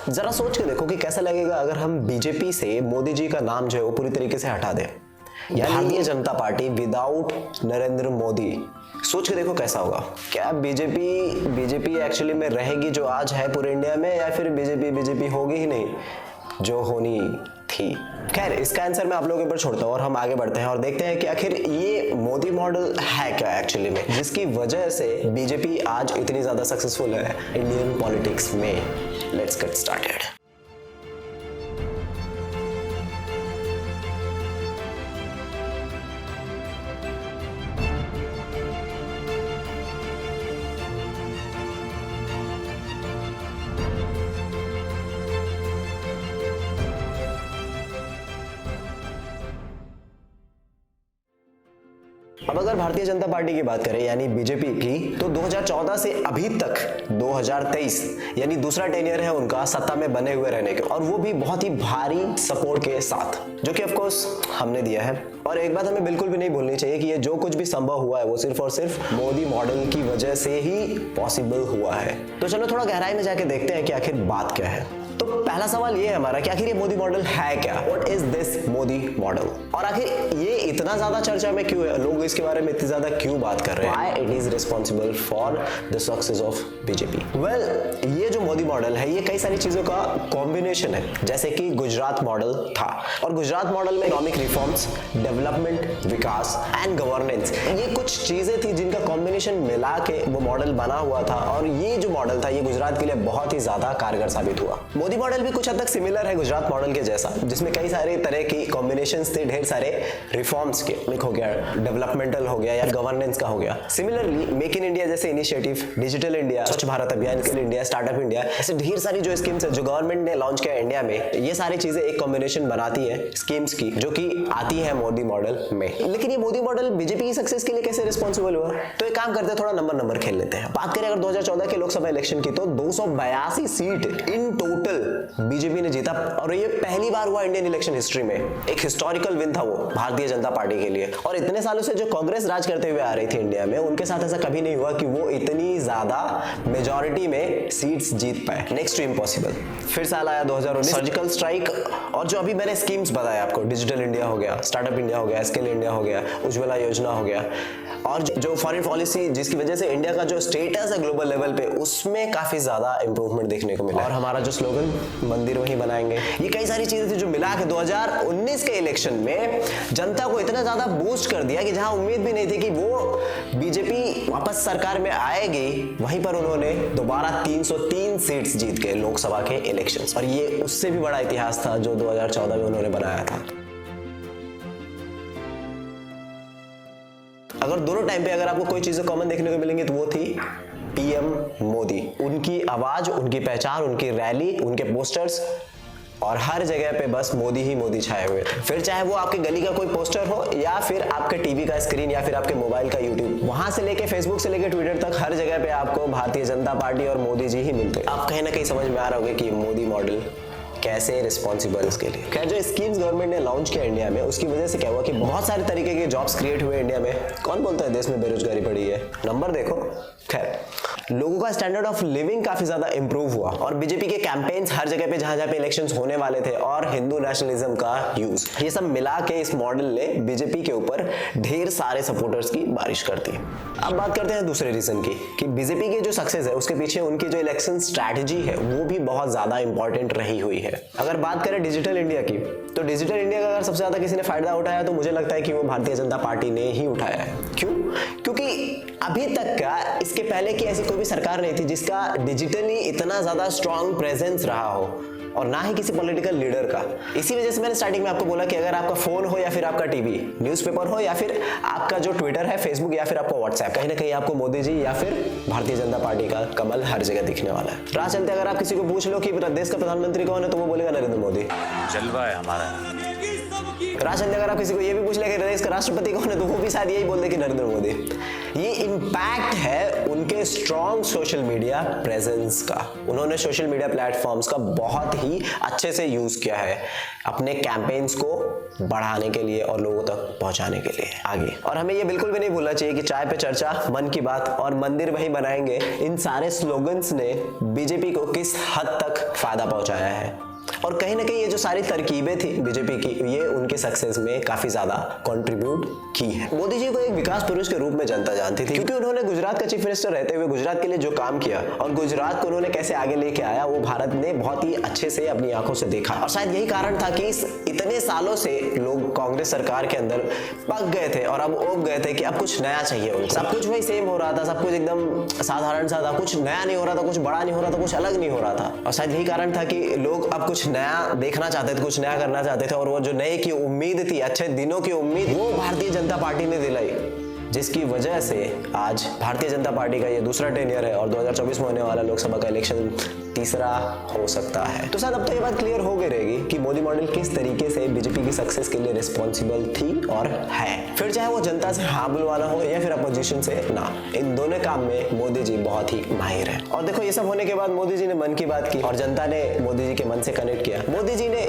जरा सोच के देखो कि कैसा लगेगा अगर हम बीजेपी से मोदी जी का नाम जो है वो पूरी तरीके से हटा दें, भारतीय जनता पार्टी विदाउट नरेंद्र मोदी। सोच के देखो कैसा होगा। क्या बीजेपी एक्चुअली में रहेगी जो आज है पूरे इंडिया में, या फिर बीजेपी होगी ही नहीं जो होनी थी। खैर, इसका आंसर मैं आप लोगों के ऊपर छोड़ता हूँ और हम आगे बढ़ते हैं और देखते हैं कि आखिर ये मोदी मॉडल है क्या एक्चुअली में, जिसकी वजह से बीजेपी आज इतनी ज्यादा सक्सेसफुल है इंडियन पॉलिटिक्स में। Let's get started. अब अगर भारतीय जनता पार्टी की बात करें यानी बीजेपी की, तो 2014 से अभी तक 2023 यानी दूसरा टेन्योर है उनका सत्ता में बने हुए रहने के, और वो भी बहुत ही भारी सपोर्ट के साथ, जो कि ऑफ कोर्स हमने दिया है। और एक बात हमें बिल्कुल भी नहीं भूलनी चाहिए कि ये जो कुछ भी संभव हुआ है वो सिर्फ और सिर्फ मोदी मॉडल की वजह से ही पॉसिबल हुआ है। तो चलो थोड़ा गहराई में जाके देखते हैं कि आखिर बात क्या है। तो पहला सवाल ये है हमारा कि आखिर ये मोदी मॉडल है क्या? What is this Modi model? और आखिर ये इतना ज्यादा चर्चा में क्यों है, लोग इसके बारे में इतनी ज्यादा क्यों बात कर रहे हैं? Why it is responsible for the success of BJP? Well, ये जो मोदी मॉडल है ये कई सारी चीजों का कॉम्बिनेशन है, जैसे कि गुजरात मॉडल था, और गुजरात मॉडल में economic reforms, development, Vikas and governance, ये कुछ चीजें थी जिनका कॉम्बिनेशन मिला के वो मॉडल बना हुआ था। और ये जो मॉडल था ये गुजरात के लिए बहुत ही ज्यादा कारगर साबित हुआ। मोदी मॉडल भी कुछ हद तक सिमिलर है गुजरात मॉडल के जैसा, जिसमें कई सारे तरह की कॉम्बिनेशंस थे, ढेर सारे रिफॉर्म्स के, हो गया डेवलपमेंटल हो गया या गवर्नेंस का हो गया। सिमिलरली मेक इन इंडिया जैसे इनिशिएटिव, डिजिटल इंडिया, स्वच्छ भारत अभियान, स्किल इंडिया, स्टार्टअप इंडिया, ऐसे ढेर सारी जो स्कीम्स है जो गवर्नमेंट ने लॉन्च किया इंडिया में, ये सारी चीजें एक कॉम्बिनेशन बनाती है स्कीम्स की, जो कि आती है मोदी मॉडल में। लेकिन ये मोदी मॉडल बीजेपी की सक्सेस के लिए कैसे रिस्पॉन्सिबल हुआ? तो एक काम करते हैं, थोड़ा नंबर खेल लेते हैं। बात करें अगर 2014 के लोकसभा इलेक्शन की, तो 282 सीट इन टोटल बीजेपी ने जीता, और ये पहली बार हुआ इंडियन इलेक्शन हिस्ट्री में। एक हिस्टोरिकल विन था वो भारतीय जनता पार्टी के लिए। और इतने सालों से जो कांग्रेस राज करते हुए आ रही थी इंडिया में, उनके साथ ऐसा कभी नहीं हुआ कि वो इतनी ज्यादा मेजॉरिटी में सीट्स जीत पाए। Next to impossible. फिर साल आया 2019, सर्जिकल स्ट्राइक, और जो अभी मैंने स्कीम्स बताया आपको, डिजिटल इंडिया हो गया, स्टार्टअप इंडिया हो गया, स्किल इंडिया हो गया, उज्ज्वला योजना हो गया, और जो फॉरेन पॉलिसी जिसकी वजह से इंडिया का जो स्टेटस है ग्लोबल लेवल पे, उसमें काफी ज्यादा इंप्रूवमेंट देखने को मिला। और हमारा जो स्लोगन मंदिर वहीं बनाएंगे, ये कई सारी चीजें थी जो मिला के 2019 के इलेक्शन में जनता को इतना ज्यादा बूस्ट कर दिया कि जहां उम्मीद भी नहीं थी कि वो बीजेपी वापस सरकार में आएगी, वहीं पर उन्होंने दोबारा 303 सीट्स जीत गए लोकसभा के इलेक्शंस। और ये उससे भी बड़ा इतिहास था जो 2014 में उन्होंने बनाया था। अगर दोनों टाइम पे अगर आपको कोई चीजें कॉमन देखने को मिलेंगी तो वो थी पीएम मोदी। उनकी आवाज, उनकी पहचान, उनकी रैली, उनके पोस्टर्स, और हर जगह पे बस मोदी ही मोदी छाए हुए थे। फिर चाहे वो आपके गली का कोई पोस्टर हो, या फिर आपके टीवी का स्क्रीन, या फिर आपके मोबाइल का यूट्यूब, वहां से लेके फेसबुक से लेके ट्विटर तक हर जगह पे आपको भारतीय जनता पार्टी और मोदी जी ही मिलते। आप कहीं ना कहीं समझ में आ रहा होगा कि मोदी मॉडल कैसे रिस्पॉन्सिबल इसके लिए। खैर, जो स्कीम्स गवर्नमेंट ने लॉन्च किया इंडिया में, उसकी वजह से क्या हुआ कि बहुत सारे तरीके के जॉब्स क्रिएट हुए इंडिया में। कौन बोलता है देश में बेरोजगारी बढ़ी है? नंबर देखो। खैर, लोगों का स्टैंडर्ड ऑफ लिविंग काफी ज्यादा इंप्रूव हुआ, और बीजेपी के कैंपेन्स हर जगह पे जहां पे इलेक्शंस होने वाले थे, और हिंदू नेशनलिज्म का यूज, ये सब मिला के इस मॉडल ने बीजेपी के ऊपर ढेर सारे सपोर्टर्स की बारिश कर दी। अब बात करते हैं दूसरे रीजन की, कि बीजेपी की जो सक्सेस है उसके पीछे उनकी जो इलेक्शन स्ट्रैटेजी है वो भी बहुत ज्यादा इंपॉर्टेंट रही हुई है। अगर बात करें डिजिटल इंडिया की, तो डिजिटल इंडिया का अगर सबसे ज्यादा किसी ने फायदा उठाया तो मुझे लगता है कि वो भारतीय जनता पार्टी ने ही उठाया है। क्यों? क्योंकि अभी तक का, इसके पहले की ऐसी कोई भी सरकार नहीं थी जिसका डिजिटली इतना ज्यादा स्ट्रॉन्ग प्रेजेंस रहा हो, और ना ही किसी पॉलिटिकल लीडर का। इसी वजह से मैंने स्टार्टिंग में आपको बोला कि अगर आपका फोन हो, या फिर आपका टीवी, न्यूज़पेपर हो, या फिर आपका जो ट्विटर है, फेसबुक, या फिर आपका व्हाट्सएप, कहीं ना कहीं आपको मोदी जी या फिर भारतीय जनता पार्टी का कमल हर जगह दिखने वाला है। राह चलते अगर आप किसी को पूछ लो कि देश का प्रधानमंत्री कौन है, तो वो बोलेगा नरेंद्र मोदी। जलवा है हमारा। राह चलते अगर आप किसी को ये भी पूछ ले कि देश का राष्ट्रपति कौन है, तो वो भी शायद यही बोल दे कि नरेंद्र मोदी। ये इम्पैक्ट है उनके स्ट्रॉन्ग सोशल मीडिया प्रेजेंस का। उन्होंने सोशल मीडिया प्लेटफॉर्म्स का बहुत ही अच्छे से यूज किया है अपने कैंपेन्स को बढ़ाने के लिए और लोगों तक पहुंचाने के लिए आगे। और हमें ये बिल्कुल भी नहीं भूलना चाहिए कि चाय पे चर्चा, मन की बात और मंदिर वही बनाएंगे, इन सारे स्लोगन्स ने बीजेपी को किस हद तक फायदा पहुंचाया है। और कहीं ना कहीं ये जो सारी तरकीबें थी बीजेपी की, ये उनके सक्सेस में काफी ज्यादा कंट्रीब्यूट की है। मोदी जी को एक विकास पुरुष के रूप में जनता जानती थी, क्योंकि उन्होंने गुजरात का चीफ मिनिस्टर रहते हुए गुजरात के लिए जो काम किया और गुजरात को उन्होंने कैसे आगे लेके आया, वो भारत ने बहुत ही अच्छे से अपनी आंखों से देखा। और शायद यही कारण था कि इतने सालों से लोग कांग्रेस सरकार के अंदर पक गए थे और अब उब गए थे कि अब कुछ नया चाहिए उनको। सब कुछ वही सेम हो रहा था, सब कुछ एकदम साधारण सा था, कुछ नया नहीं हो रहा था, कुछ बड़ा नहीं हो रहा था, कुछ अलग नहीं हो रहा था। और शायद यही कारण था कि लोग अब कुछ नया देखना चाहते थे, कुछ नया करना चाहते थे। और वो जो नए की उम्मीद थी, अच्छे दिनों की उम्मीद, वो भारतीय जनता पार्टी ने दिलाई, जिसकी वजह से आज भारतीय जनता पार्टी का ये दूसरा टेन्योर है और 2024 में होने वाला लोकसभा का इलेक्शन तीसरा हो सकता है। तो शायद अब तो ये बात क्लियर हो गई रहेगी कि मोदी मॉडल किस तरीके से बीजेपी की सक्सेस के लिए रिस्पॉन्सिबल थी और है। फिर चाहे वो जनता से हाँ बुलवाना हो या फिर अपोजिशन से ना, इन दोनों काम में मोदी जी बहुत ही माहिर है। और देखो, ये सब होने के बाद मोदी जी ने मन की बात की और जनता ने मोदी जी के मन से कनेक्ट किया, मोदी जी ने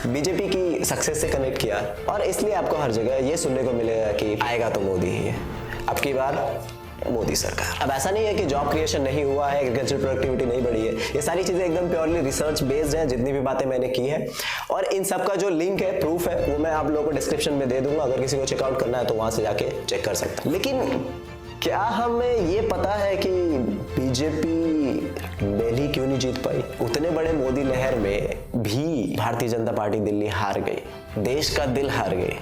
बीजेपी की सक्सेस से कनेक्ट किया। और इसलिए आपको हर जगह ये सुनने को मिलेगा कि आएगा तो मोदी ही है, अब की बार मोदी सरकार। अब ऐसा नहीं है कि जॉब क्रिएशन नहीं हुआ है, एग्रीकल्चर प्रोडक्टिविटी नहीं बढ़ी है, ये सारी चीजें एकदम प्योरली रिसर्च बेस्ड हैं, जितनी भी बातें मैंने की है। और इन सब का जो लिंक है, प्रूफ है, वो मैं आप लोगों को डिस्क्रिप्शन में दे दूंगा, अगर किसी को चेकआउट करना है तो वहां से जाके चेक कर सकते हैं। लेकिन क्या हमें ये पता है कि बीजेपी दिल्ली क्यों नहीं जीत पाई? उतने बड़े मोदी लहर में भी भारतीय जनता पार्टी दिल्ली हार गई, देश का दिल हार गई।